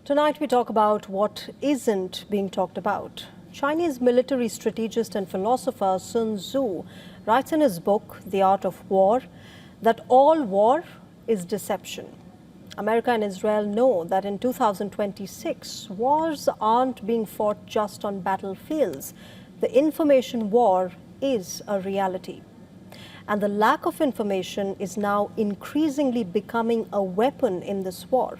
Tonight we talk about what isn't being talked about. Chinese military strategist and philosopher Sun Tzu writes in his book, The Art of War, that all war is deception. America and Israel know that in 2026, wars aren't being fought just on battlefields. The information war is a reality. And the lack of information is now increasingly becoming a weapon in this war.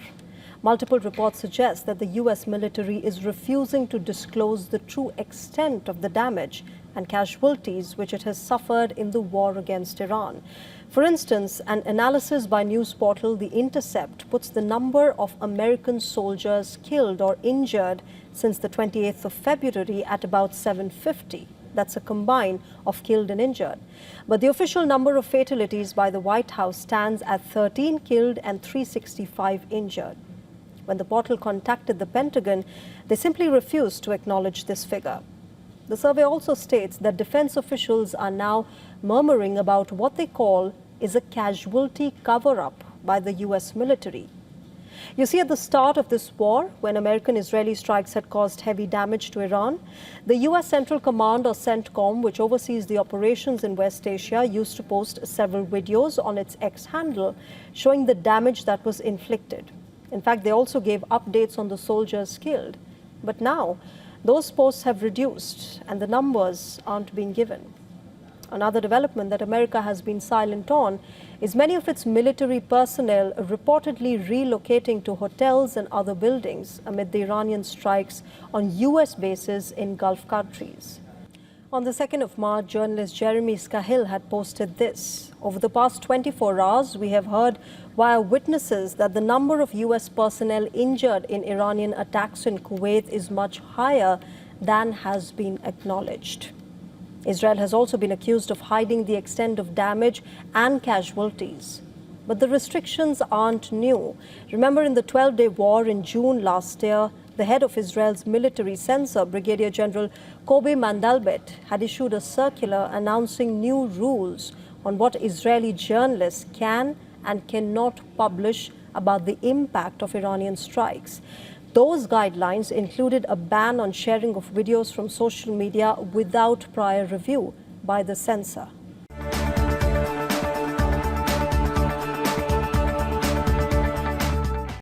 Multiple reports suggest that the US military is refusing to disclose the true extent of the damage and casualties which it has suffered in the war against Iran. For instance, an analysis by news portal The Intercept puts the number of American soldiers killed or injured since the 28th of February at about 750. That's a combine of killed and injured. But the official number of fatalities by the White House stands at 13 killed and 365 injured. When the portal contacted the Pentagon, they simply refused to acknowledge this figure. The survey also states that defense officials are now murmuring about what they call is a casualty cover-up by the US military. You see, at the start of this war, when American-Israeli strikes had caused heavy damage to Iran, the US Central Command, or CENTCOM, which oversees the operations in West Asia, used to post several videos on its X handle showing the damage that was inflicted. In fact, they also gave updates on the soldiers killed. But now, those posts have reduced and the numbers aren't being given. Another development that America has been silent on is many of its military personnel reportedly relocating to hotels and other buildings amid the Iranian strikes on US bases in Gulf countries. On the 2nd of March, journalist Jeremy Scahill had posted this. Over the past 24 hours, we have heard via witnesses that the number of US personnel injured in Iranian attacks in Kuwait is much higher than has been acknowledged. Israel has also been accused of hiding the extent of damage and casualties. But the restrictions aren't new. Remember, in the 12-day war in June last year, the head of Israel's military censor, Brigadier General Kobe Mandalbet, had issued a circular announcing new rules on what Israeli journalists can and cannot publish about the impact of Iranian strikes. Those guidelines included a ban on sharing of videos from social media without prior review by the censor.